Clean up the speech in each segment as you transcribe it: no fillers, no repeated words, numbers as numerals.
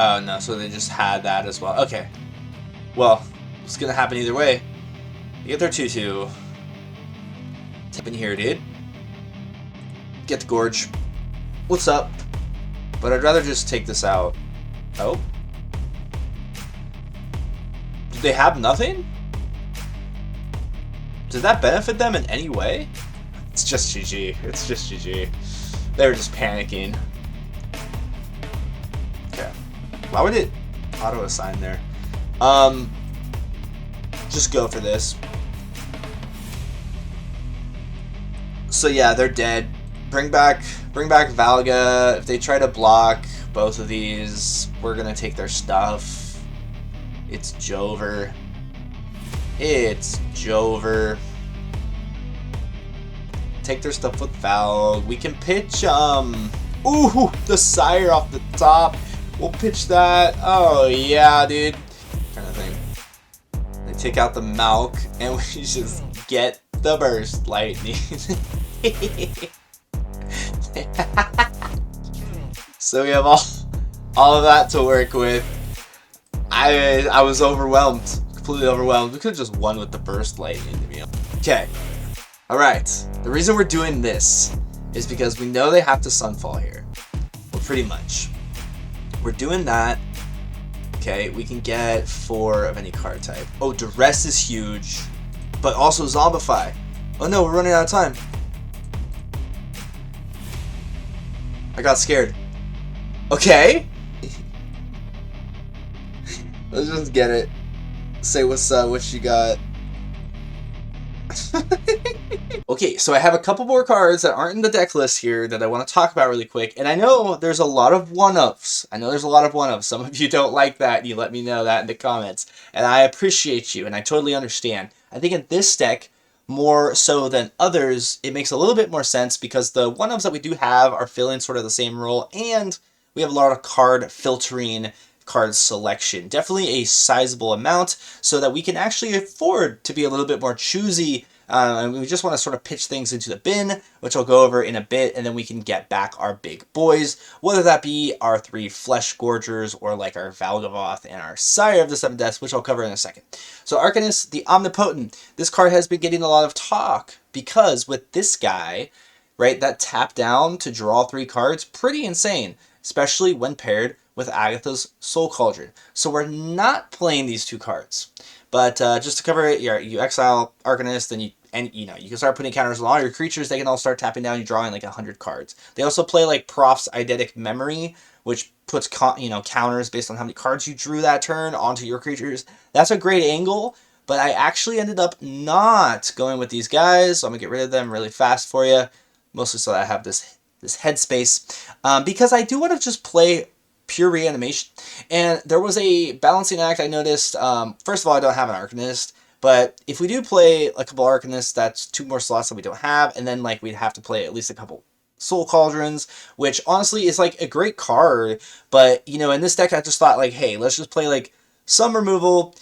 Oh no, so they just had that as well. Okay. Well, it's gonna happen either way. You get their 2/2. Tip in here, dude. Get the Gorge. What's up? But I'd rather just take this out. Oh? Did they have nothing? Did that benefit them in any way? It's just GG. It's just GG. They were just panicking. Okay. Why would it auto-assign there? Just go for this. So yeah, they're dead. Bring back Valga. If they try to block both of these, we're gonna take their stuff. It's Jover. It's Jover. Take their stuff with Val. We can pitch ooh, the Sire off the top. We'll pitch that. Oh yeah, dude. Kind of thing. They take out the Malk and we just get the Burst Lightning. So we have all of that to work with. I was overwhelmed, completely overwhelmed. We could have just won with the Burst Lightning, to be honest. Okay, all right. The reason we're doing this is because we know they have to Sunfall here. Well, pretty much. We're doing that. Okay, we can get 4 of any card type. Oh, Duress is huge, but also Zombify. Oh no, we're running out of time. I got scared. Okay. Let's just get it. Say what's up, what you got. Okay, so I have a couple more cards that aren't in the deck list here that I want to talk about really quick. And I know there's a lot of one-ups. Some of you don't like that, and you let me know that in the comments. And I appreciate you, and I totally understand. I think in this deck, more so than others, it makes a little bit more sense because the one-ups that we do have are filling sort of the same role, and we have a lot of card filtering, card selection. Definitely a sizable amount so that we can actually afford to be a little bit more choosy. And we just want to sort of pitch things into the bin, which I'll go over in a bit, and then we can get back our big boys, whether that be our 3 Fleshgorgers or like our Valgavoth and our Sire of the Seven Deaths, which I'll cover in a second. So Arcanist, the Omnipotent. This card has been getting a lot of talk because with this guy, right, that tap down to draw 3 cards, pretty insane, especially when paired with Agatha's Soul Cauldron. So we're not playing these 2 cards. But just to cover it, you exile Arcanist, and you can start putting counters on all your creatures. They can all start tapping down. You're drawing like 100 cards. They also play like Prof's Eidetic Memory, which puts counters based on how many cards you drew that turn onto your creatures. That's a great angle, but I actually ended up not going with these guys, so I'm gonna get rid of them really fast for you, mostly so that I have this headspace, because I do want to just play pure reanimation. And there was a balancing act I noticed. First of all, I don't have an Arcanist. But if we do play a couple Arcanists, that's 2 more slots that we don't have, and then like we'd have to play at least a couple Soul Cauldrons, which honestly is like a great card, but in this deck I just thought like, hey, let's just play like some removal,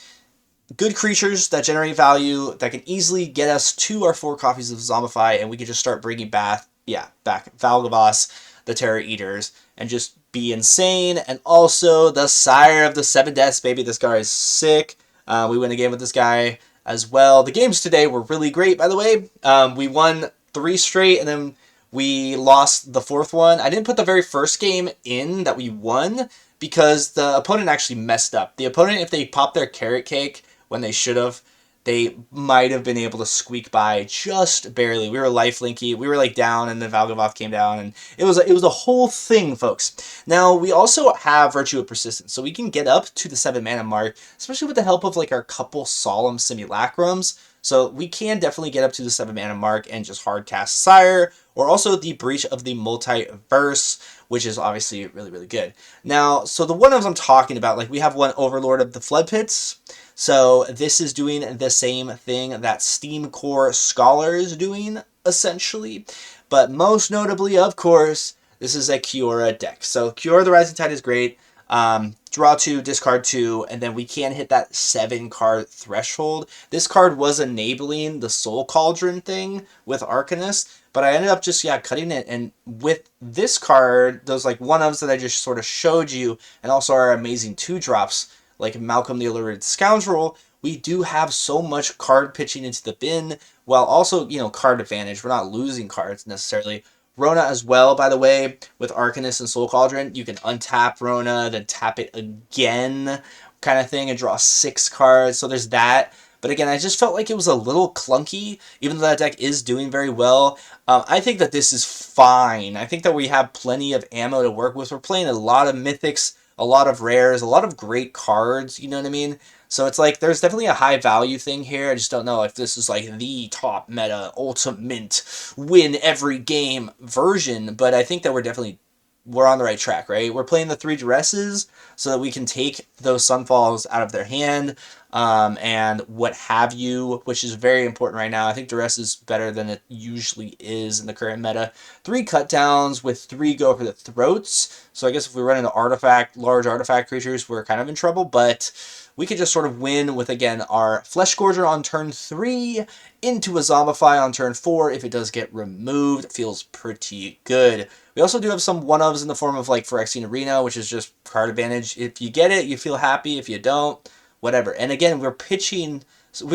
good creatures that generate value, that can easily get us to our 4 copies of Zombify, and we can just start bringing back Valgavoth, the Terror Eaters, and just be insane. And also the Sire of the Seven Deaths, baby, this guy is sick. We win a game with this guy as well. The games today were really great, by the way. We won 3 straight, and then we lost the 4th one. I didn't put the very first game in that we won because the opponent actually messed up. The opponent, if they popped their carrot cake when they should have, they might have been able to squeak by just barely. We were lifelinky. We were like down, and then Valgavoth came down, and it was a whole thing, folks. Now we also have Virtue of Persistence, so we can get up to the 7 mana mark, especially with the help of like our couple Solemn Simulacrums. So we can definitely get up to the 7 mana mark and just hard cast Sire, or also the Breach of the Multiverse, which is obviously really, really good. Now, so the one I'm talking about, like we have one Overlord of the Floodpits. So this is doing the same thing that Steamcore Scholar is doing, essentially. But most notably, of course, this is a Kiora deck. So Kiora the Rising Tide is great. Draw 2, discard 2, and then we can hit that 7-card threshold. This card was enabling the Soul Cauldron thing with Arcanist, but I ended up just, yeah, cutting it. And with this card, those like one-ofs that I just sort of showed you, and also our amazing 2-drops, like Malcolm the Alluring Scoundrel, we do have so much card pitching into the bin, while also, you know, card advantage. We're not losing cards necessarily. Rona as well, by the way, with Arcanist and Soul Cauldron, you can untap Rona, then tap it again, kind of thing, and draw 6 cards. So there's that. But again, I just felt like it was a little clunky, even though that deck is doing very well. I think that this is fine. I think that we have plenty of ammo to work with. We're playing a lot of mythics, a lot of rares, a lot of great cards, you know what I mean? So it's like, there's definitely a high value thing here. I just don't know if this is like the top meta, ultimate, win every game version. But I think that we're on the right track, right? We're playing the 3 Duresses so that we can take those Sunfalls out of their hand, and what have you, which is very important right now. I think Duress is better than it usually is in the current meta. 3 cut downs with 3 go for the throats. So I guess if we run into large artifact creatures, we're kind of in trouble, but we could just sort of win with, again, our Fleshgorger on turn 3, into a Zombify on turn 4 if it does get removed. It feels pretty good. We also do have some one-ofs in the form of like Phyrexian Arena, which is just card advantage. If you get it, you feel happy. If you don't, whatever. And again, we're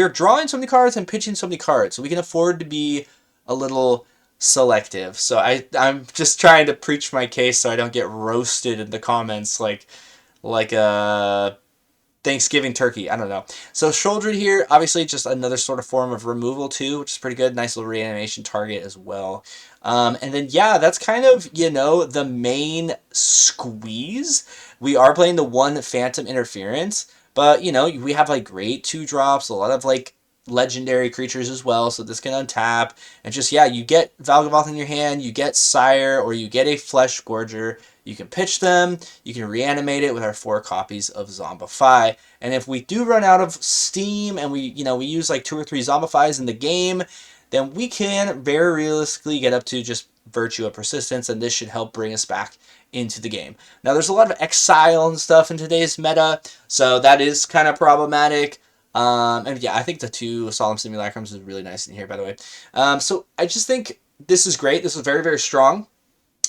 drawing so many cards and pitching so many cards, so we can afford to be a little selective. So I'm just trying to preach my case so I don't get roasted in the comments like a Thanksgiving turkey. I don't know. So Sheoldred here, obviously just another sort of form of removal too, which is pretty good. Nice little reanimation target as well. And then, yeah, that's kind of, you know, the main squeeze. We are playing the 1 Phantom Interference, but, you know, we have like great 2-drops, a lot of like legendary creatures as well, so this can untap, and just, yeah, you get Valgavoth in your hand, you get Sire, or you get a Fleshgorger, you can pitch them, you can reanimate it with our 4 copies of Zombify, and if we do run out of steam, and we use like 2 or 3 Zombifies in the game, then we can very realistically get up to just Virtue of Persistence, and this should help bring us back into the game. Now, there's a lot of exile and stuff in today's meta, so that is kind of problematic. And yeah, I think the 2 Solemn Simulacrums is really nice in here, by the way. So I just think this is great. This is very, very strong.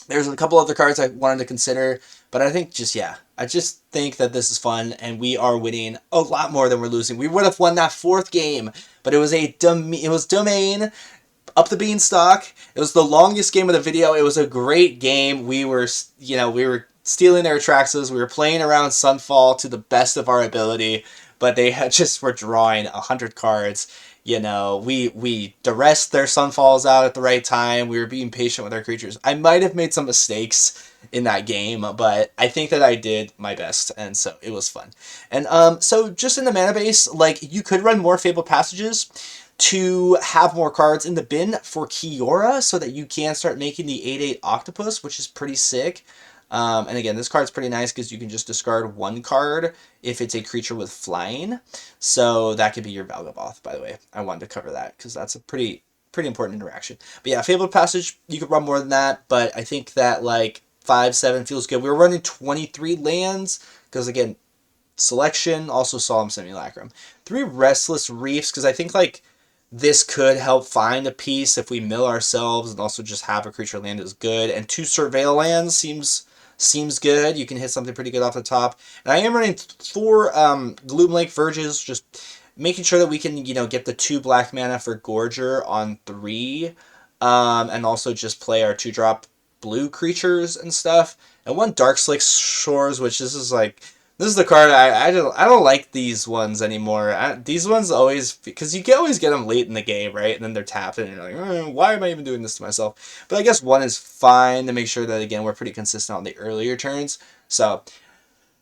There's a couple other cards I wanted to consider, but I think just, yeah, I just think that this is fun, and we are winning a lot more than we're losing. We would have won that 4th game, but it was Domain, up the beanstalk. It was the longest game of the video. It was a great game. We were stealing their Atraxas. We were playing around Sunfall to the best of our ability, but they were drawing 100 cards. You know, we duressed their Sunfalls out at the right time. We were being patient with our creatures. I might have made some mistakes in that game, but I think that I did my best, and so it was fun. And so just in the mana base, like, you could run more Fabled Passages to have more cards in the bin for Kiora, so that you can start making the 8/8 Octopus, which is pretty sick. And again, this card's pretty nice because you can just discard 1 card if it's a creature with flying. So that could be your Valgavoth, by the way. I wanted to cover that because that's a pretty important interaction. But yeah, Fabled Passage, you could run more than that, but I think that like 5/7 feels good. We were running 23 lands because, again, selection, also Solemn Simulacrum. 3 Restless Reefs, because I think like this could help find a piece if we mill ourselves and also just have a creature land is good. And 2 Surveil lands seems good. You can hit something pretty good off the top. And I am running 4 Gloomlake Verges, just making sure that we can, get the 2 black mana for Gorger on 3. And also just play our 2-drop blue creatures and stuff. And 1 Darkslick Shores, which this is the card I don't like these ones anymore. These ones always, because you can always get them late in the game, right? And then they're tapped, and you're like, why am I even doing this to myself? But I guess 1 is fine to make sure that, again, we're pretty consistent on the earlier turns. So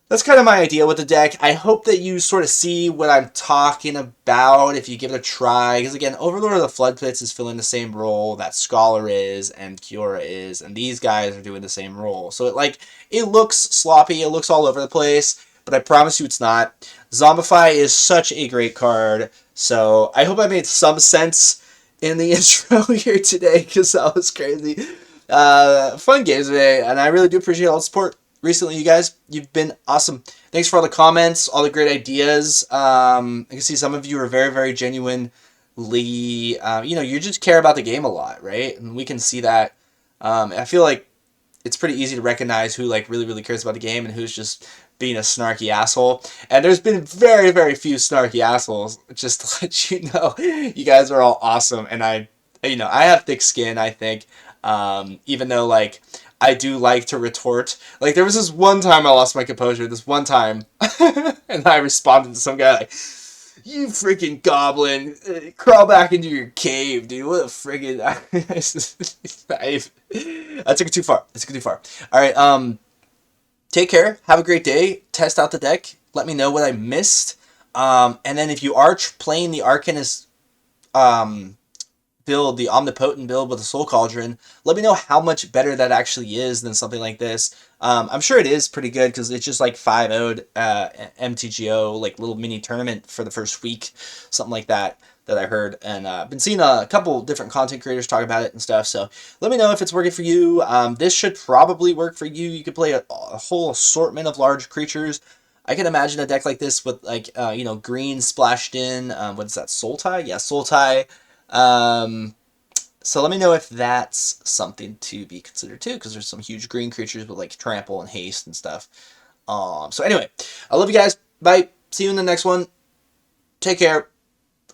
that's kind of my idea with the deck. I hope that you sort of see what I'm talking about if you give it a try. Because, again, Overlord of the Floodpits is filling the same role that Scholar is and Kiora is. And these guys are doing the same role. So it looks sloppy. It looks all over the place. But I promise you it's not. Zombify is such a great card. So I hope I made some sense in the intro here today. Because that was crazy. Fun games today. And I really do appreciate all the support recently, you guys. You've been awesome. Thanks for all the comments, all the great ideas. I can see some of you are very, very genuine you know, you just care about the game a lot, right? And we can see that. I feel like it's pretty easy to recognize who like really cares about the game and who's just being a snarky asshole. And there's been very few snarky assholes. Just to let you know, you guys are all awesome, and you know, I have thick skin, I think. Even though like I do like to retort. Like there was this one time I lost my composure. This one time, and I responded to some guy like, "You freaking goblin, crawl back into your cave, dude. What a freaking..." I took it too far. I took it too far. All right. Take care. Have a great day. Test out the deck. Let me know what I missed. And then if you are playing the Arcanist build, the Omnipotent build with the Soul Cauldron, let me know how much better that actually is than something like this. I'm sure it is pretty good because it's just like 5-0'd MTGO, like little mini tournament for the first week, something like that I heard. And I've been seeing a couple different content creators talk about it and stuff. So let me know if it's working for you. This should probably work for you. You could play a whole assortment of large creatures. I can imagine a deck like this with like, you know, green splashed in. What is that? Sultai? Yeah, Sultai. So let me know if that's something to be considered too, because there's some huge green creatures with like trample and haste and stuff. So anyway, I love you guys. Bye. See you in the next one. Take care.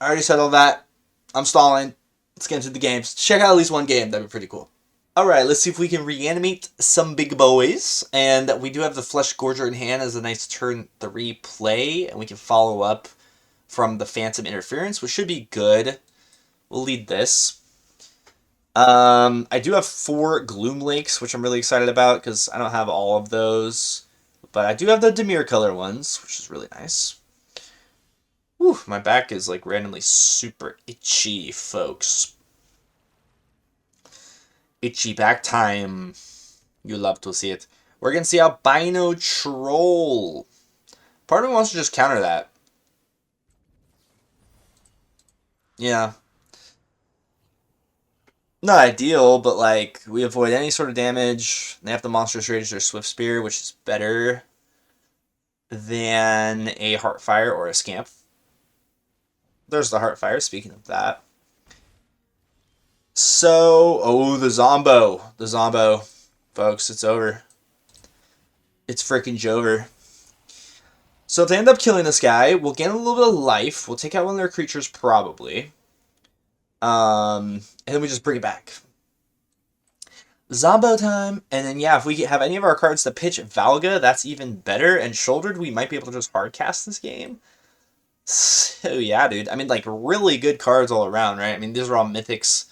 I already said all that. I'm stalling. Let's get into the games. Check out at least one game. That'd be pretty cool. Alright, let's see if we can reanimate some big boys. And we do have the Fleshgorger in hand as a nice turn 3 play. And we can follow up from the Phantom Interference, which should be good. We'll lead this. I do have 4 Gloomlakes, which I'm really excited about because I don't have all of those. But I do have the Dimir color ones, which is really nice. Whew, my back is like randomly super itchy, folks. Itchy back time. You love to see it. We're going to see Albino Troll. Part of me wants to just counter that. Yeah. Not ideal, but like, we avoid any sort of damage. They have the Monstrous Rage, their Swift Spear, which is better than a Heartfire or a Scamp. There's the Heartfire, speaking of that. So, oh, the Zombo. The Zombo. Folks, it's over. It's freaking Jover. So if they end up killing this guy, we'll gain a little bit of life. We'll take out one of their creatures, probably. And then we just bring it back. Zombo time. And then, yeah, if we have any of our cards to pitch Valga, that's even better. And Shouldered, we might be able to just hardcast this game. So, yeah, dude. I mean, like, really good cards all around, right? I mean, these are all Mythics.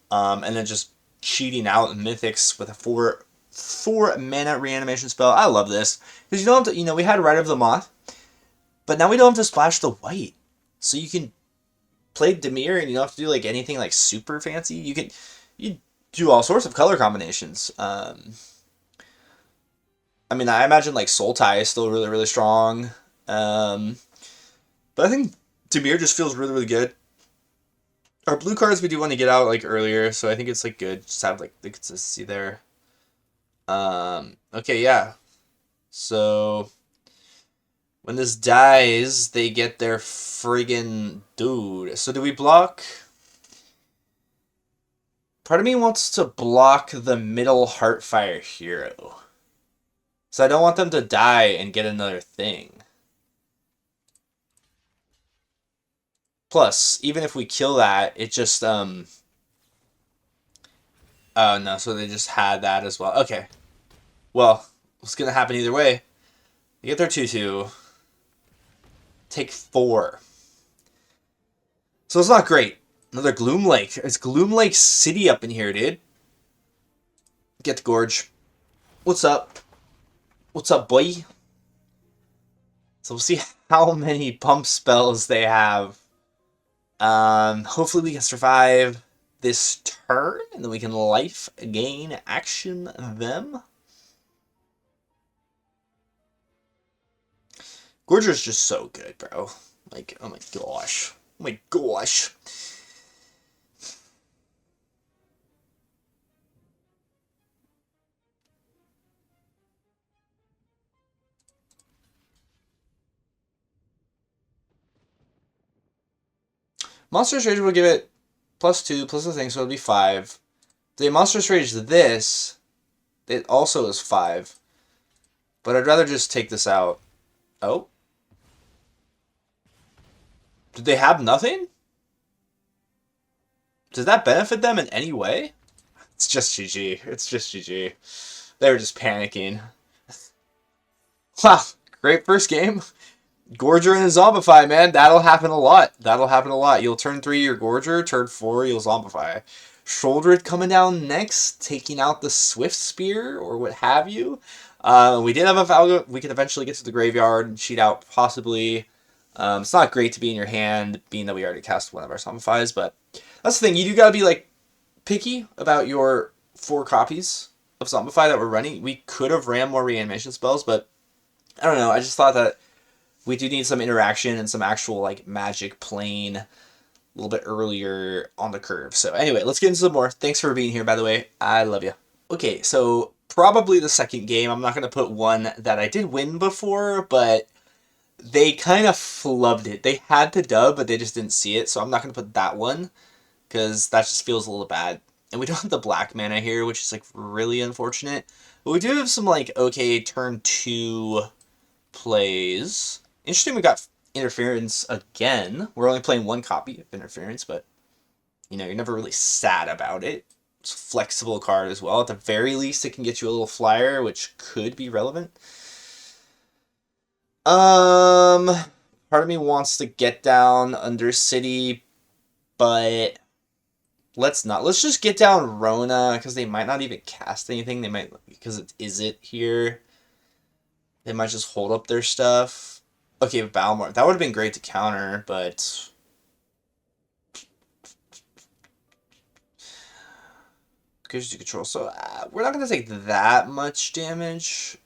And then just cheating out Mythics with a 4 mana reanimation spell. I love this. Because you don't have to, you know, we had Rider of the Moth. But now we don't have to splash the white. So you can play Dimir and you don't have to do, like, anything, like, super fancy. You do all sorts of color combinations. I mean, I imagine, like, Sultai is still really strong. But I think Dimir just feels really good. Our blue cards we do want to get out, like, earlier, so I think it's, like, good. Just have, like, the consistency there. Okay, yeah. So, when this dies, they get their friggin' dude. So do we block? Part of me wants to block the middle Heartfire hero. So I don't want them to die and get another thing. Plus, even if we kill that, it just, oh no, so they just had that as well. Okay. Well, what's gonna happen either way? They get their 2/2. Take 4. So it's not great. Another Gloomlake. It's Gloomlake City up in here, dude. Get the Gorge. What's up? What's up, boy? So we'll see how many pump spells they have. Hopefully we can survive this turn, and then we can life gain action them. Gorger's just so good, bro. Like, oh my gosh. Oh my gosh. Monstrous Rage will give it +2 plus the thing, so it'll be 5. The Monstrous Rage this, it also is 5. But I'd rather just take this out. Oh? Did they have nothing? Does that benefit them in any way? It's just GG. It's just GG. They were just panicking. Wow, great first game. Gorger and a Zombify, man. That'll happen a lot. That'll happen a lot. You'll turn 3 your Gorger, turn 4 you'll Zombify. Shoulder coming down next, taking out the Swift Spear or what have you. We did have a Valgavoth. We could eventually get to the graveyard and cheat out possibly. It's not great to be in your hand, being that we already cast one of our Zombifies, but that's the thing. You do gotta be like picky about your 4 copies of Zombify that we're running. We could have ran more reanimation spells, but I don't know. I just thought that we do need some interaction and some actual like magic playing a little bit earlier on the curve. So anyway, let's get into some more. Thanks for being here, by the way. I love you. Okay, so probably the second game. I'm not going to put one that I did win before, but they kind of flubbed it. They had to dub, but they just didn't see it. So I'm not going to put that one because that just feels a little bad. And we don't have the black mana here, which is like really unfortunate. But we do have some like okay turn 2 plays. Interesting, we got Interference again. We're only playing 1 copy of Interference, but you know, you're never really sad about it. It's a flexible card as well. At the very least, it can get you a little flyer, which could be relevant. Part of me wants to get down Undercity, but let's not. Let's just get down Rona, because they might not even cast anything. They might, because it is it here. They might just hold up their stuff. Okay, Balmor. That would have been great to counter, but gives you control. So we're not going to take that much damage.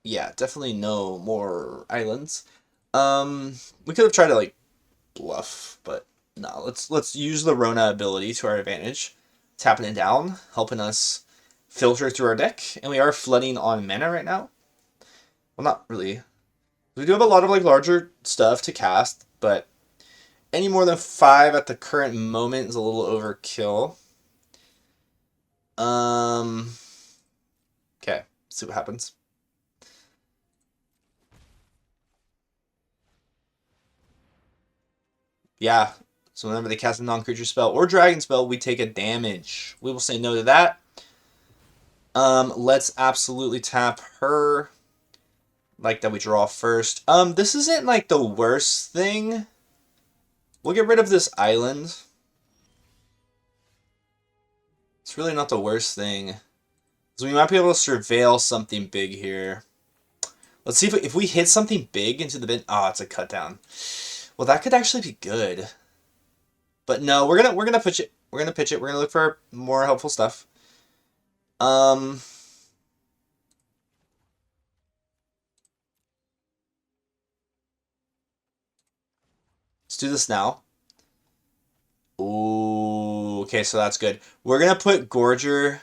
Yeah, definitely no more islands. We could have tried to like bluff, but no. Let's use the Rona ability to our advantage. Tapping it down, helping us filter through our deck, and we are flooding on mana right now. Well, not really. We do have a lot of like larger stuff to cast, but any more than 5 at the current moment is a little overkill. Okay, see what happens. Yeah, so whenever they cast a non-creature spell or dragon spell, we take a damage. We will say no to that. Let's absolutely tap her. Like that we draw first. This isn't like the worst thing. We'll get rid of this island. It's really not the worst thing. So we might be able to surveil something big here. Let's see if we hit something big into the bin. Oh, it's a cut down. Well, that could actually be good. But no, we're gonna pitch it. We're gonna pitch it. We're gonna look for more helpful stuff. Let's do this now. Ooh, okay, so that's good. We're gonna put Gorger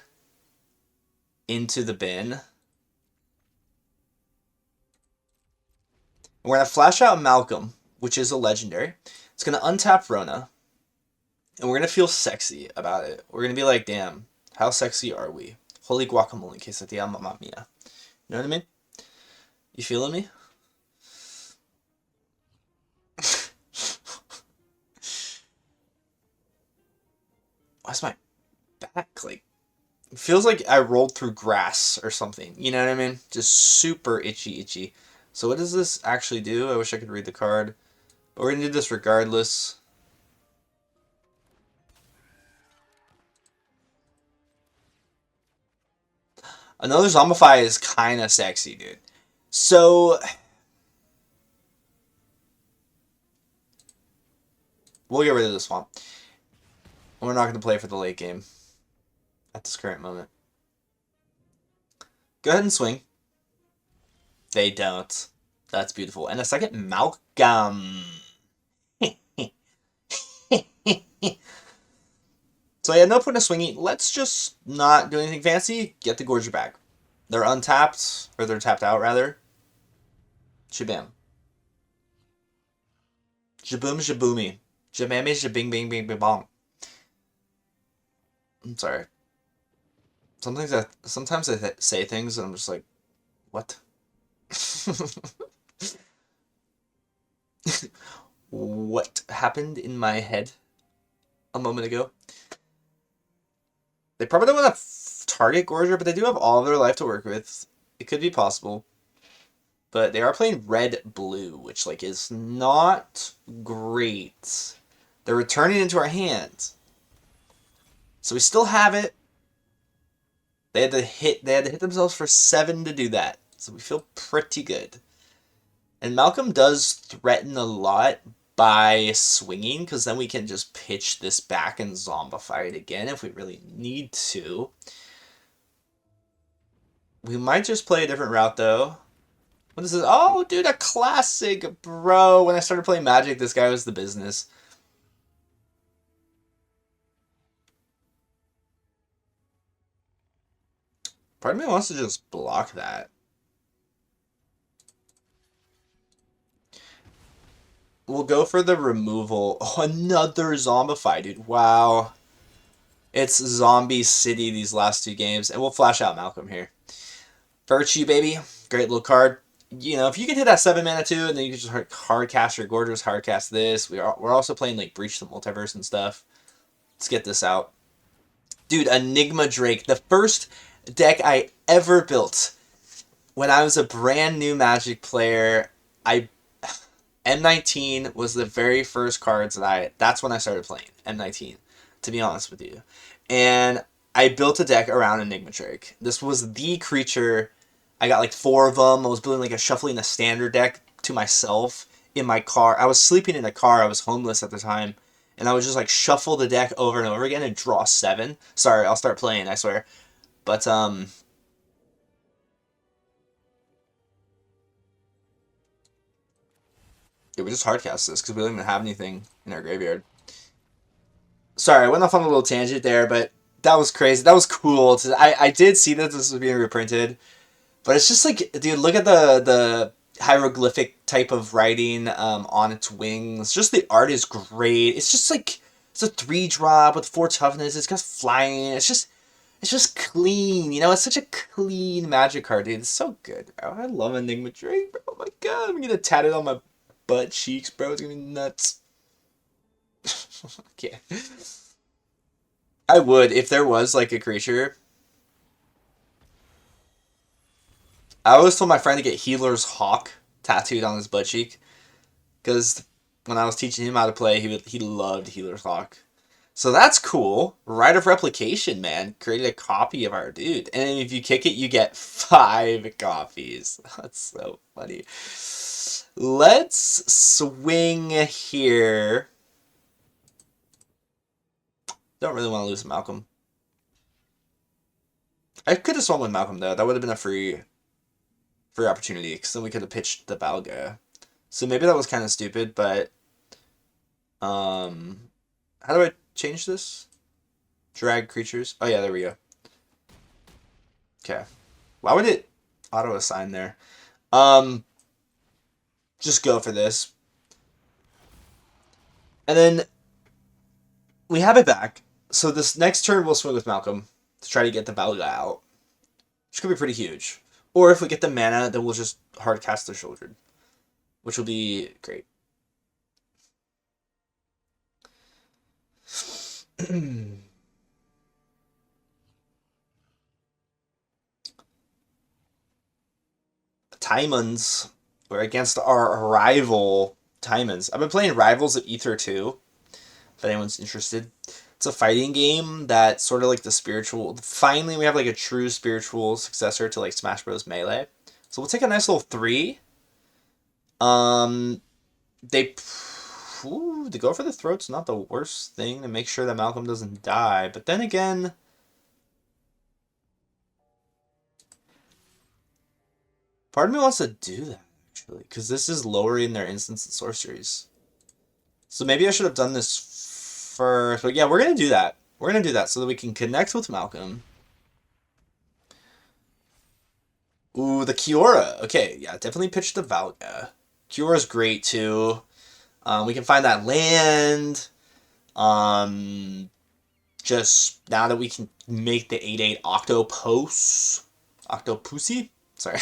into the bin. We're gonna flash out Malcolm, which is a legendary. It's gonna untap Rona. And we're gonna feel sexy about it. We're gonna be like, damn, how sexy are we? Holy guacamole, quesadilla, mamma mia. You know what I mean? You feeling me? Why's my back like... It feels like I rolled through grass or something. You know what I mean? Just super itchy. So what does this actually do? I wish I could read the card. But we're gonna do this regardless. Another Zombify is kind of sexy, dude. So we'll get rid of the swamp. We're not going to play for the late game at this current moment. Go ahead and swing. They don't. That's beautiful. And a second Malcolm. So yeah, no point in swinging. Let's just not do anything fancy. Get the Gorger back. They're untapped, or they're tapped out rather. Shabam. Shaboom shaboomy. Shabammy shabing bing bing bing bong. I'm sorry. Sometimes I say things and I'm just like, what? What happened in my head a moment ago? They probably don't want to target Gorger, but they do have all of their life to work with. It could be possible. But they are playing red-blue, which like is not great. They're returning into our hands. So we still have it. They had to hit themselves for 7 to do that. So we feel pretty good. And Malcolm does threaten a lot by swinging, because then we can just pitch this back and zombify it again if we really need to. We might just play a different route, though. What is this? Oh, dude, a classic, bro. When I started playing Magic, this guy was the business. Part of me wants to just block that. We'll go for the removal. Oh, another Zombify, dude. Wow. It's Zombie City these last 2 games. And we'll flash out Malcolm here. Virtue, baby. Great little card. You know, if you can hit that 7 mana too, and then you can just hard cast your Gorgers, hard cast this. We're also playing like Breach the Multiverse and stuff. Let's get this out. Dude, Enigma Drake. The first deck I ever built when I was a brand new Magic player. M19 was the very first cards that's when I started playing M19, to be honest with you. And I built a deck around Enigma Drake. This was the creature. I got like 4 of them. I was building like a shuffling a standard deck to myself in my car. I was sleeping in a car. I was homeless at the time. And I would just like shuffle the deck over and over again and draw 7. Sorry, I'll start playing, I swear. But, yeah, we just hardcast this because we don't even have anything in our graveyard. Sorry, I went off on a little tangent there, but that was crazy. That was cool. I did see that this was being reprinted, but it's just like, dude, look at the hieroglyphic type of writing on its wings. Just the art is great. It's just like, it's a 3-drop with 4 toughness. It's got flying. It's just clean. You know, it's such a clean Magic card, dude. It's so good, bro. I love Enigma Drake, bro. Oh my god, I'm gonna tat it on my butt cheeks, bro. It's gonna be nuts. Okay. I would, if there was like a creature. I always told my friend to get Healer's Hawk tattooed on his butt cheek, because when I was teaching him how to play, he loved Healer's Hawk. So that's cool. Rite of Replication, man. Created a copy of our dude. And if you kick it, you get 5 copies. That's so funny. Let's swing here. Don't really want to lose Malcolm. I could have swung with Malcolm, though. That would have been a free opportunity, because then we could have pitched the Valga. So maybe that was kind of stupid, but... how do I change this? Drag creatures. Oh, yeah, there we go. Okay. Why would it auto-assign there? Just go for this. And then we have it back. So this next turn we'll swing with Malcolm to try to get the Valga out, which could be pretty huge. Or if we get the mana, then we'll just hard cast the Shoulder, which will be great. Tymons. We're against our rival Tymons. I've been playing Rivals of Ether too, if anyone's interested. It's a fighting game that's sort of like the spiritual... Finally, we have like a true spiritual successor to like Smash Bros. Melee. So we'll take a nice little 3. To go for the throat's not the worst thing to make sure that Malcolm doesn't die. But then again... Part of me wants to do that, actually, because this is lowering their instants and sorceries. So maybe I should have done this first. But yeah, we're going to do that. We're going to do that so that we can connect with Malcolm. Ooh, the Kiora. Okay, yeah, definitely pitch the Valga. Kiora's great too. We can find that land. Um, just now that we can make the 8/8 Octopussy? Sorry.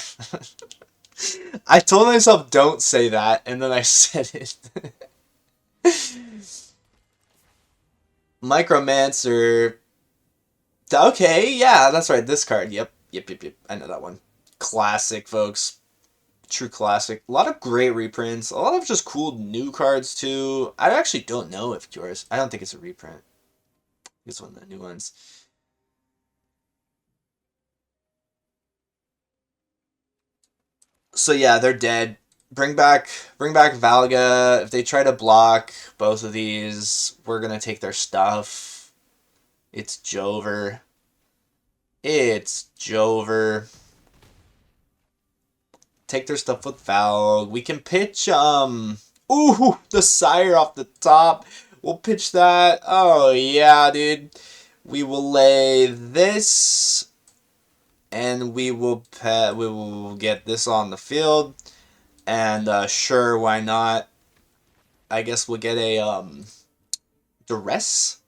I told myself don't say that, and then I said it. Micromancer. Okay, yeah, that's right. This card. Yep. I know that one. Classic, folks. True classic. A lot of great reprints. A lot of just cool new cards, too. I actually don't know if yours. I don't think it's a reprint. It's one of the new ones. So yeah, they're dead. Bring back Valga. If they try to block both of these, we're gonna take their stuff. It's Jover. It's Jover. Take their stuff with Valg. We can pitch ooh, the Sire off the top. We'll pitch that. Oh yeah, dude. We will lay this, and we will get this on the field. And sure, why not? I guess we'll get a duress.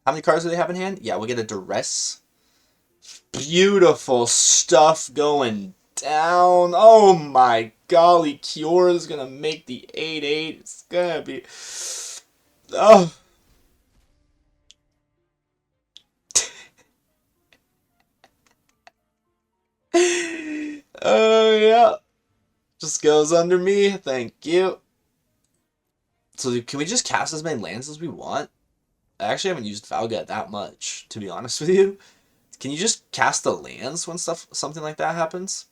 How many cards do they have in hand? Yeah, we'll get a duress. Beautiful stuff going down. Oh my golly, Kiora's gonna make the 8/8. It's gonna be. Oh. Oh yeah. Just goes under me. Thank you. So can we just cast as many lands as we want? I actually haven't used Valga that much, to be honest with you. Can you just cast the lands when something like that happens?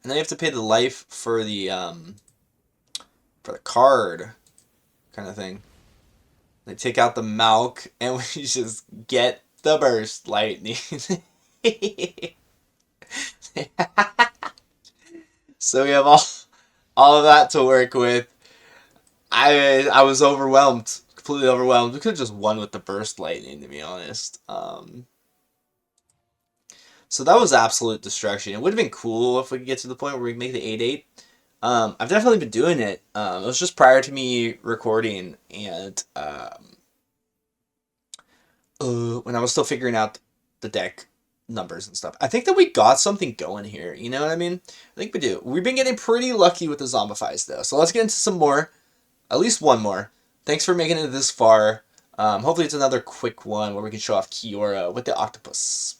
And then you have to pay the life for the card kind of thing. They take out the Malk and we just get the Burst Lightning. So we have all of that to work with. I was overwhelmed, completely overwhelmed. We could have just won with the Burst Lightning, to be honest. So that was absolute destruction. It would have been cool if we could get to the point where we make the 8/8. I've definitely been doing it. It was just prior to me recording, and when I was still figuring out the deck numbers and stuff. I think that we got something going here. You know what I mean? I think we do. We've been getting pretty lucky with the Zombifies, though. So let's get into some more. At least one more. Thanks for making it this far. Hopefully it's another quick one where we can show off Kiora with the Octopus.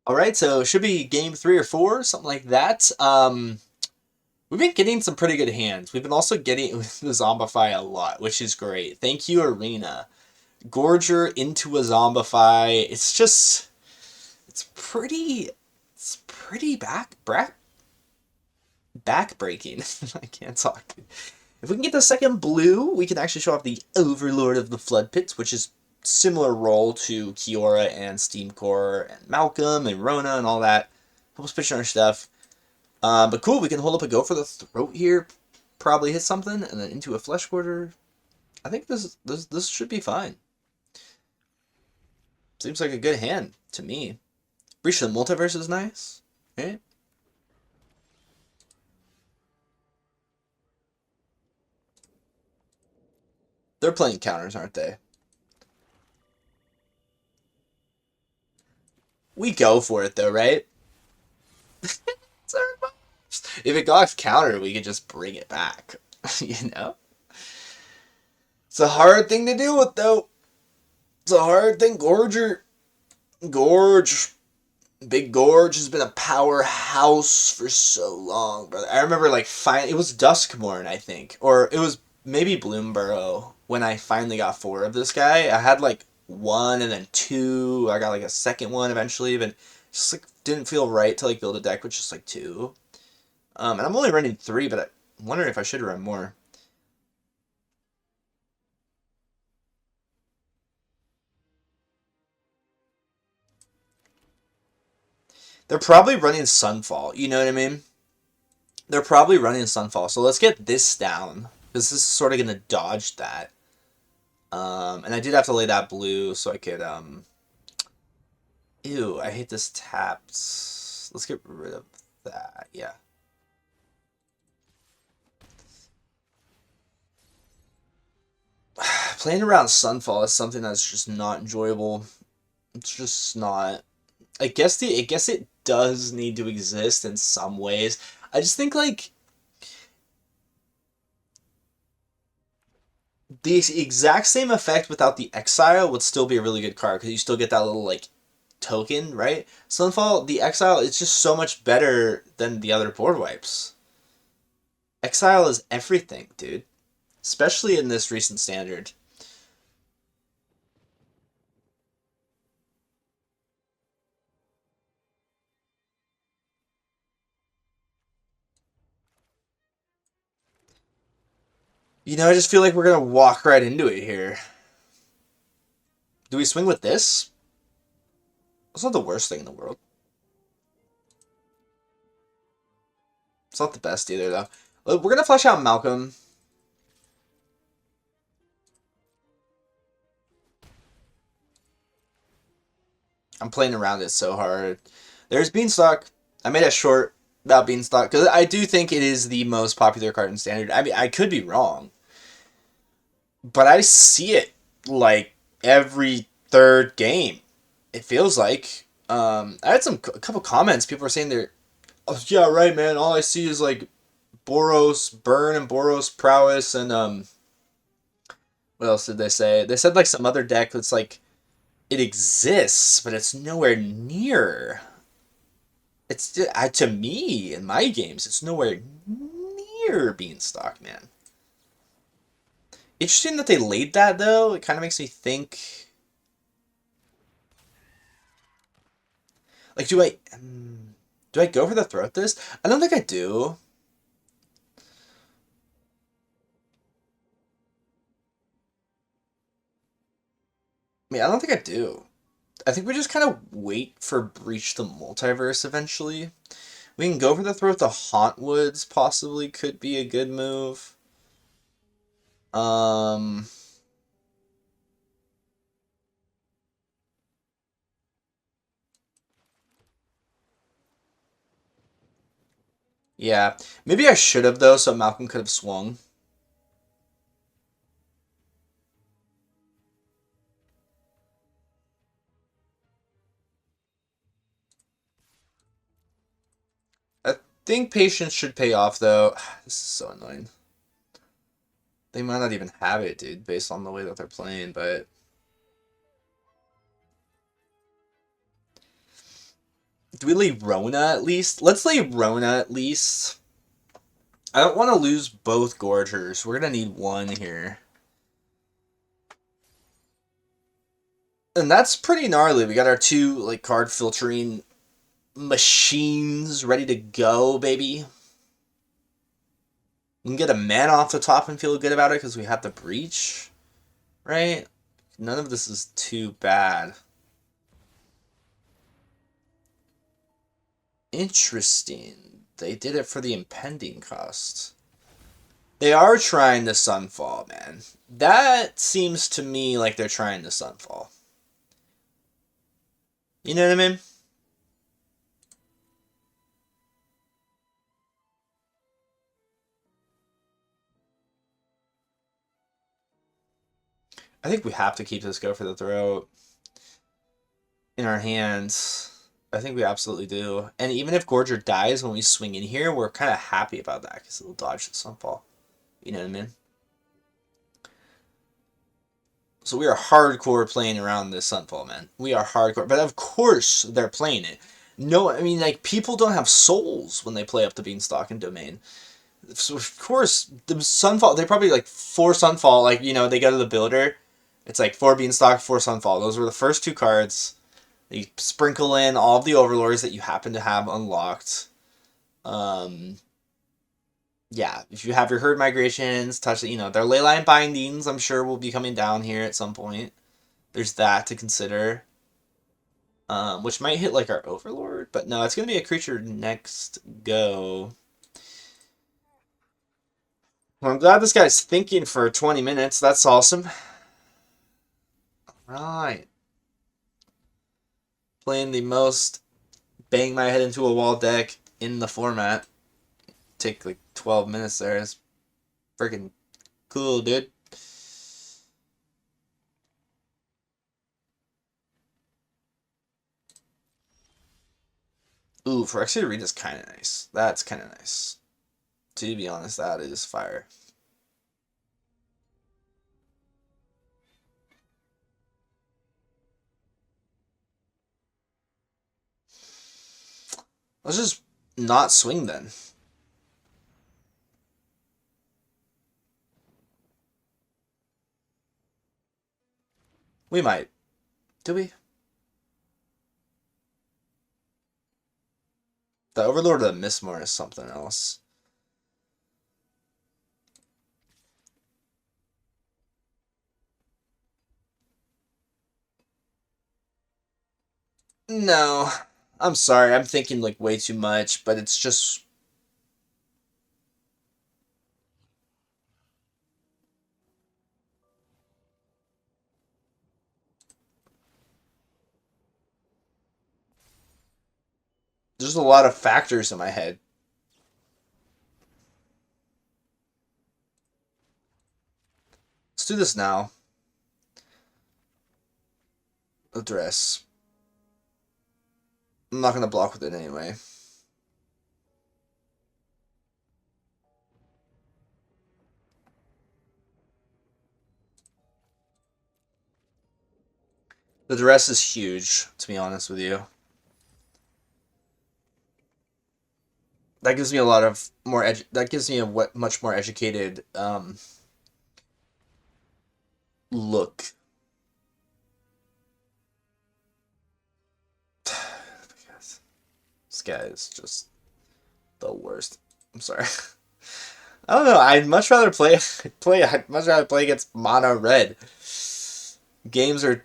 Alright, so it should be game 3 or 4, something like that. We've been getting some pretty good hands. We've been also getting the Zombify a lot, which is great. Thank you, Arena. Gorger into a Zombify. It's just... It's pretty back-breaking. I can't talk. If we can get the second blue, we can actually show off the Overlord of the Floodpits, which is similar role to Kiora and Steamcore and Malcolm and Rona and all that. Help us pitch our stuff. But cool, we can hold up a Go for the Throat here. Probably hit something, and then into a Fleshgorger. I think this should be fine. Seems like a good hand to me. Breach of the Multiverse is nice, right? They're playing counters, aren't they? We go for it, though, right? If it got countered, we could just bring it back, you know? It's a hard thing to deal with, though. It's a hard thing. Gorge. Big Gorge has been a powerhouse for so long, brother. I remember, like, it was Duskmorn, I think. Or it was maybe Bloomborough when I finally got 4 of this guy. I had, like, 1 and then 2. I got, like, a second one eventually, but just, like, didn't feel right to, like, build a deck with just, like, 2. And I'm only running 3, but I'm wondering if I should run more. They're probably running Sunfall, you know what I mean? They're probably running Sunfall, so let's get this down, because this is sort of going to dodge that. And I did have to lay that blue so I could, Ew, I hate this tapped. Let's get rid of that. Yeah. Playing around Sunfall is something that's just not enjoyable. It's just not. I guess it does need to exist in some ways. I just think like the exact same effect without the exile would still be a really good card because you still get that little like token, right? Sunfall, the exile is just so much better than the other board wipes. Exile is everything, dude. Especially in this recent standard. You know, I just feel like we're gonna walk right into it here. Do we swing with this? It's not the worst thing in the world. It's not the best either, though. We're gonna flesh out Malcolm. I'm playing around it so hard. There's Beanstalk. I made a short about Beanstalk because I do think it is the most popular card in Standard. I mean, I could be wrong, but I see it like every third game. It feels like. I had a couple comments. People were saying they're, oh yeah, right, man. All I see is like Boros Burn and Boros Prowess and what else did they say? They said like some other deck that's like it exists, but it's nowhere near. It's to me in my games, it's nowhere near Beanstalk, man. Interesting that they laid that though. It kind of makes me think. Like, do I go for the throat this? I don't think I do. I mean, I don't think I do. I think we just kind of wait for Breach the Multiverse eventually. We can go for the throat. The Hauntwoods possibly could be a good move. Yeah. Maybe I should have, though, so Malcolm could have swung. I think patience should pay off, though. This is so annoying. They might not even have it, dude, based on the way that they're playing, but... Do we lay Rona at least? Let's lay Rona at least. I don't want to lose both Gorgers. We're going to need one here. And that's pretty gnarly. We got our two like card filtering machines ready to go, baby. We can get a mana off the top and feel good about it because we have the Breach, right? None of this is too bad. Interesting. They did it for the impending cost. They are trying the Sunfall, man. That seems to me like they're trying the Sunfall. You know what I mean? I think we have to keep this go for the throat in our hands. I think we absolutely do. And even if Gorger dies when we swing in here, we're kind of happy about that because it'll dodge the Sunfall. You know what I mean? So we are hardcore playing around this Sunfall, man. We are hardcore. But of course they're playing it. No, I mean, like, people don't have souls when they play up the Beanstalk and Domain. So, of course, the Sunfall, they probably, like, 4 Sunfall, like, you know, they go to the builder. It's like 4 Beanstalk, 4 Sunfall. Those were the first 2 cards. You sprinkle in all of the Overlords that you happen to have unlocked. Yeah, if you have your Herd Migrations, touch, you know, their Leyline Bindings, I'm sure will be coming down here at some point. There's that to consider. Which might hit like our Overlord, but no, it's going to be a creature next go. Well, I'm glad this guy's thinking for 20 minutes. That's awesome. Right. Playing the most bang my head into a wall deck in the format. Take like 12 minutes there. It's freaking cool, dude. Ooh, Phyrexian Arena is kind of nice. That's kind of nice. To be honest, that is fire. Let's just not swing then. We might. Do we? The Overlord of the Mistmore is something else. No. I'm sorry, I'm thinking like way too much, but it's just... There's a lot of factors in my head. Let's do this now. Address. I'm not going to block with it anyway. The duress is huge, to be honest with you. That gives me a lot of more that gives me a much more educated look. This guy is just the worst. I'm sorry. I don't know. I'd much rather I'd much rather play against mono red. Games are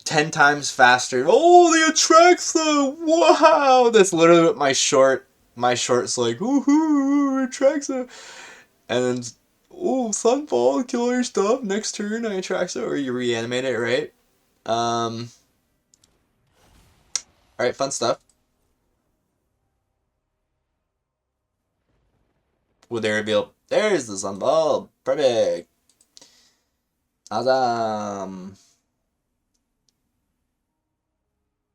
10 times faster. Oh, the Atraxa! Wow! That's literally what my short's like. Woohoo! Atraxa! And then, oh, Sunfall, kill all your stuff. Next turn, I Atraxa, or you reanimate it, right? Alright, fun stuff. Would there reveal? There's the Sunball. Perfect. Awesome.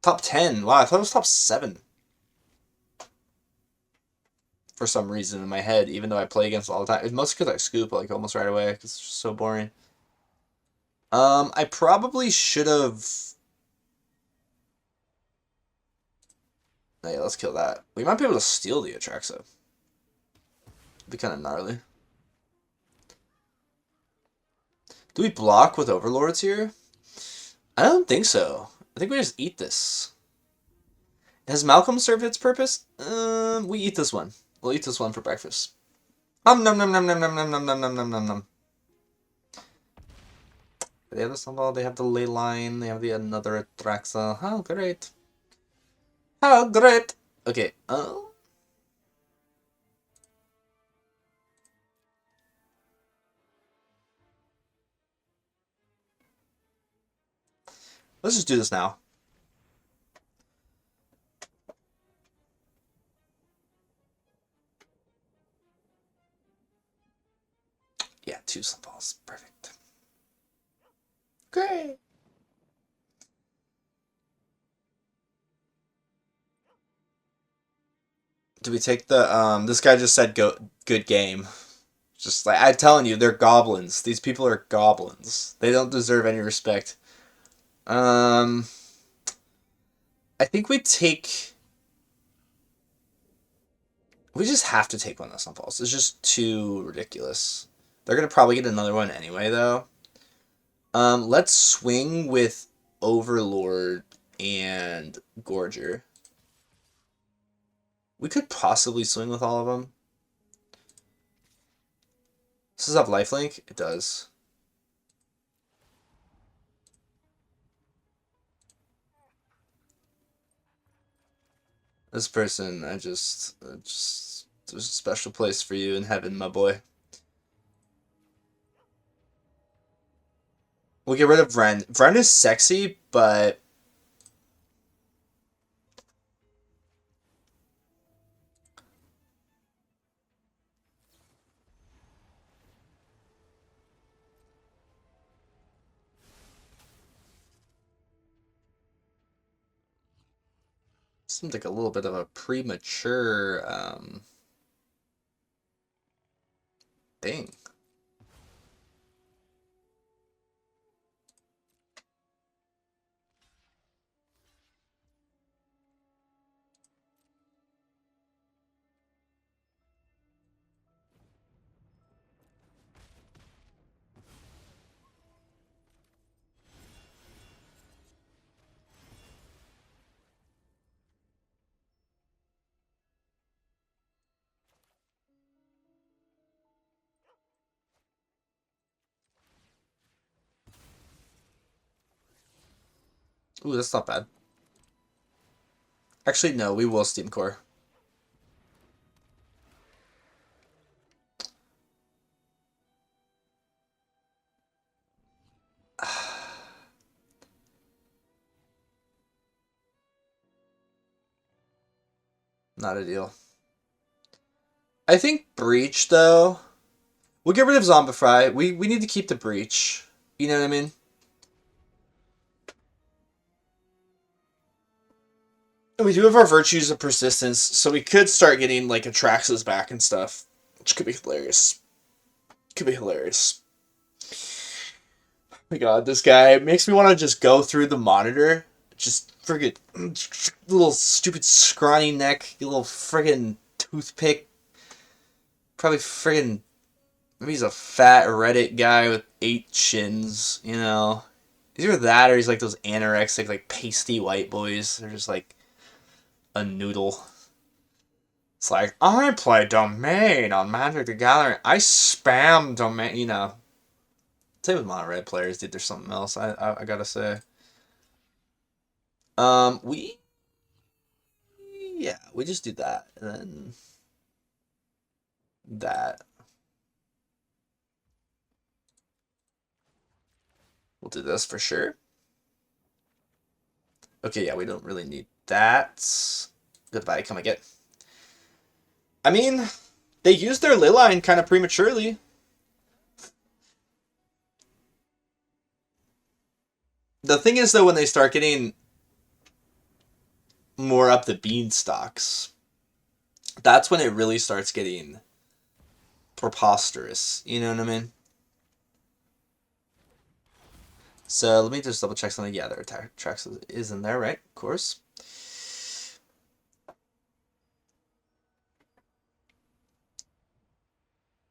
Top 10. Wow, I thought it was top 7. For some reason in my head, even though I play against it all the time. It's mostly because I scoop like almost right away, because it's just so boring. I probably should have... Oh, yeah, let's kill that. We might be able to steal the Atraxa. It'd be kind of gnarly. Do we block with Overlords here? I don't think so. I think we just eat this. Has Malcolm served its purpose? We eat this one. We'll eat this one for breakfast. Nom nom nom nom nom nom nom nom nom nom nom nom nom. They have the Sunball, they have the Ley Line, they have the another Atraxa. How great. How great. Okay, let's just do this now. Yeah, 2 Sunballs. Perfect. Great. Do we take the, this guy just said good game. Just like, I'm telling you, they're goblins. These people are goblins. They don't deserve any respect. I think we take... We just have to take one of those Sunfalls. It's just too ridiculous. They're going to probably get another one anyway, though. Let's swing with Overlord and Gorger. We could possibly swing with all of them. Does this have lifelink? It does. This person, there's a special place for you in heaven, my boy. We'll get rid of Vren. Vren is sexy, but... Seems like a little bit of a premature thing. Ooh, that's not bad. Actually, no, we will Steamcore. Not a deal. I think Breach, though. We'll get rid of Zombify. We need to keep the Breach. You know what I mean? We do have our Virtues of Persistence, so we could start getting, like, Atraxas back and stuff. Which could be hilarious. Could be hilarious. Oh my god, this guy makes me want to just go through the monitor. Just friggin' little stupid scrawny neck, you little friggin' toothpick. Probably friggin'... Maybe he's a fat Reddit guy with 8 shins, you know? He's either that or he's like those anorexic, like, pasty white boys. They're just like a noodle. It's like, I play Domain on Magic the Gathering. I spam Domain, you know. Same with mono red players, dude. There's something else I gotta say. We just do that, and then that. We'll do this for sure. Okay, yeah, we don't really need that. Goodbye, come again. I mean, they used their Leyline kind of prematurely. The thing is, though, when they start getting more up the beanstalks, that's when it really starts getting preposterous. You know what I mean? So let me just double check something. Yeah, their attack tracks is in there, right? Of course.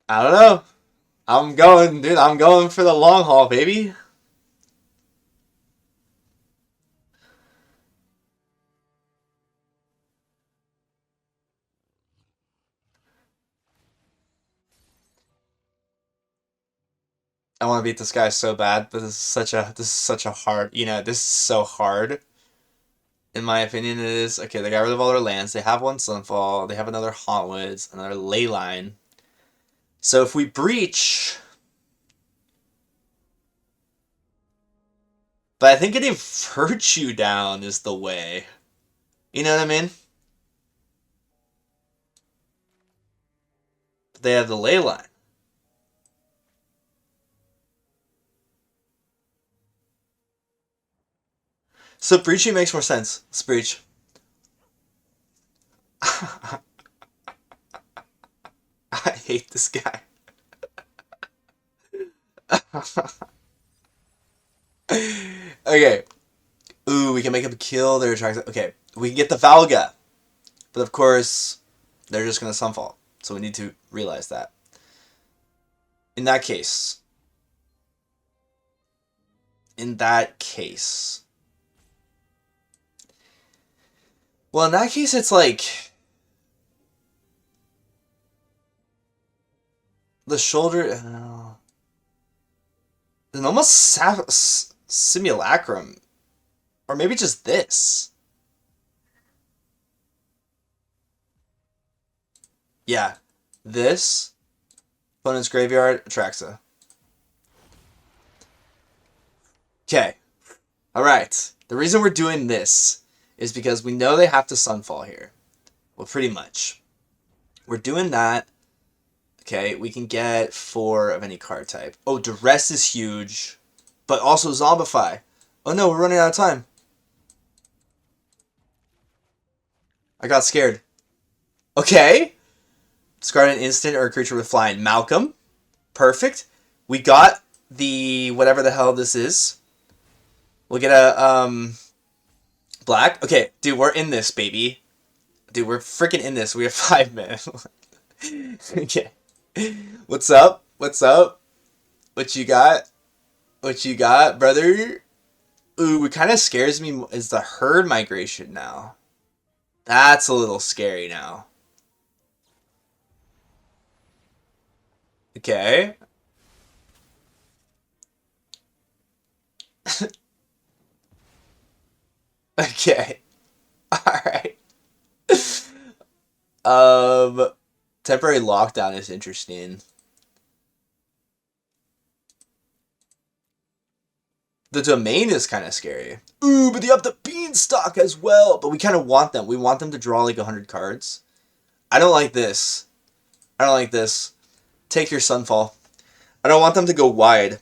I don't know. I'm going, dude. I'm going for the long haul, baby. I want to beat this guy so bad, but this is such a hard, you know, this is so hard. In my opinion, it is. Okay, they got rid of all their lands. They have one Sunfall. They have another Hauntwoods, another Leyline. So if we breach... But I think getting Virtue down is the way. You know what I mean? But they have the Leyline. So breaching makes more sense. Let's breach. I hate this guy. Okay. Ooh, we can make him kill their attracts. Okay, we can get the Valga. But of course, they're just going to Sunfall. So we need to realize that. In that case. Well, in that case, it's like... The shoulder... an almost simulacrum. Or maybe just this. Yeah. This. Opponent's graveyard. Atraxa. Okay. Alright. The reason we're doing this is because we know they have to Sunfall here. Well, pretty much. We're doing that. Okay, we can get 4 of any card type. Oh, Duress is huge. But also Zombify. Oh no, we're running out of time. I got scared. Okay. Discard an instant or a creature with flying. Malcolm. Perfect. We got the whatever the hell this is. We'll get a black. Okay, dude, we're in this, baby. Dude, we're freaking in this. We have 5 minutes. Okay. What's up? What's up? What you got? What you got, brother? Ooh, what kind of scares me is the herd migration now. That's a little scary now. Okay. Okay. Alright. Temporary lockdown is interesting. The domain is kind of scary. Ooh, but they have the beanstalk as well. But we kind of want them. We want them to draw like 100 cards. I don't like this. I don't like this. Take your Sunfall. I don't want them to go wide.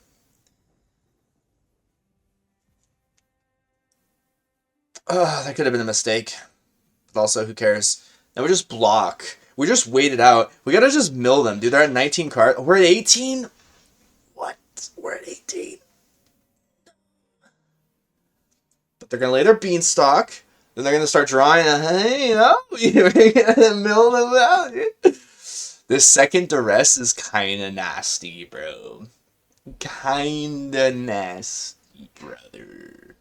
That could have been a mistake. But also, who cares? Now we just block. We just wait it out. We gotta just mill them, dude. They're at 19 cards. We're at 18? What? We're at 18. But they're gonna lay their beanstalk. Then they're gonna start drawing. You know? We're gonna mill them out, dude. This second duress is kinda nasty, bro. Kinda nasty, brother.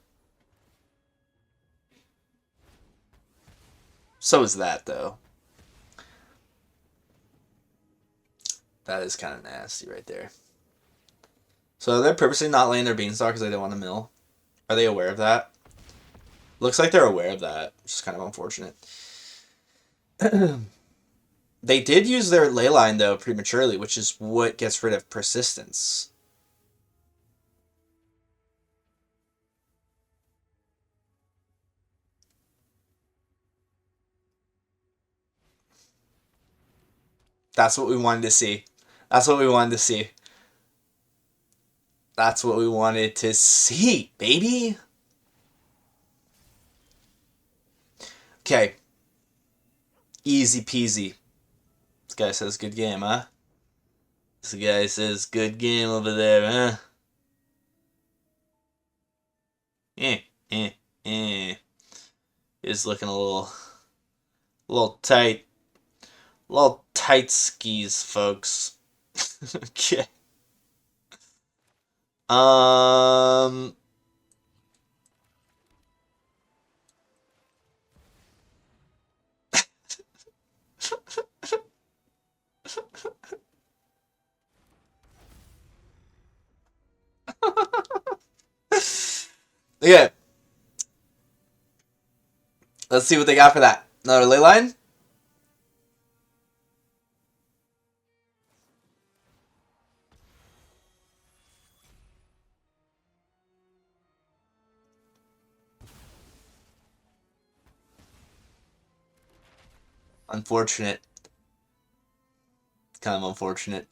So is that, though. That is kind of nasty right there. So they're purposely not laying their beanstalk because they don't want to mill. Are they aware of that? Looks like they're aware of that, which is kind of unfortunate. They did use their ley line, though, prematurely, which is what gets rid of persistence. That's what we wanted to see. That's what we wanted to see. That's what we wanted to see, baby. Okay. Easy peasy. This guy says good game, huh? This guy says good game over there, huh? It's looking a little tight. A little tight skis, folks. Okay. Okay. Let's see what they got for that. Another ley line? Unfortunate. It's kind of unfortunate.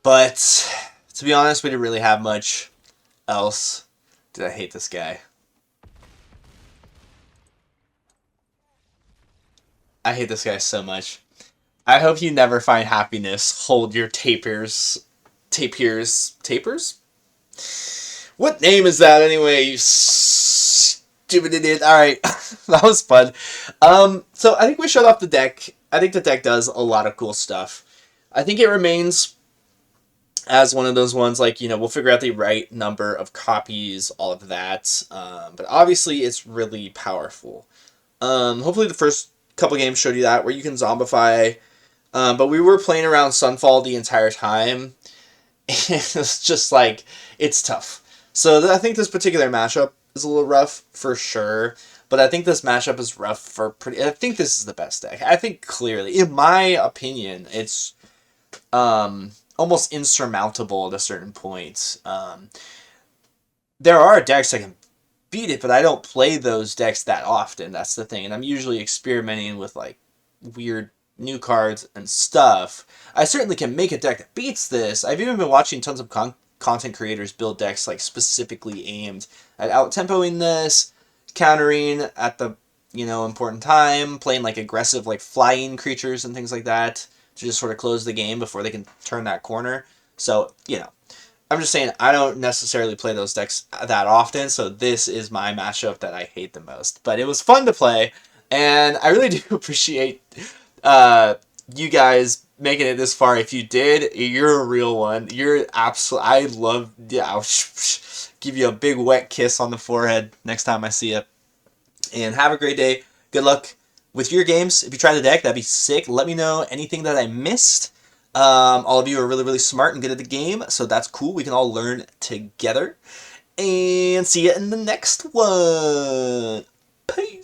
But, to be honest, we didn't really have much else. Dude, I hate this guy. I hate this guy so much. I hope you never find happiness. Hold your tapirs. Tapers? What name is that anyway, you stupid idiot? Alright, that was fun. So I think we showed off the deck. I think the deck does a lot of cool stuff. I think it remains as one of those ones, like, you know, we'll figure out the right number of copies, all of that. But obviously, it's really powerful. Hopefully the first couple games showed you that, where you can zombify. But we were playing around Sunfall the entire time. It's just like, it's tough. So I think this particular matchup is a little rough for sure. But I think this matchup is rough for I think this is the best deck. I think clearly, in my opinion, it's almost insurmountable at a certain point. There are decks that can beat it, but I don't play those decks that often. That's the thing. And I'm usually experimenting with like weird new cards and stuff. I certainly can make a deck that beats this. I've even been watching tons of content creators build decks like specifically aimed at out-tempoing this, countering at the you know, important time, playing like aggressive like flying creatures and things like that to just sort of close the game before they can turn that corner. So, you know, I'm just saying I don't necessarily play those decks that often, so this is my matchup that I hate the most. But it was fun to play, and I really do appreciate you guys making it this far. If you did, you're a real one. You're absolute. I love. Yeah, I'll give you a big wet kiss on the forehead next time I see you. And have a great day. Good luck with your games. If you try the deck, that'd be sick. Let me know anything that I missed. All of you are really, really smart and good at the game, so that's cool. We can all learn together. And see you in the next one. Peace.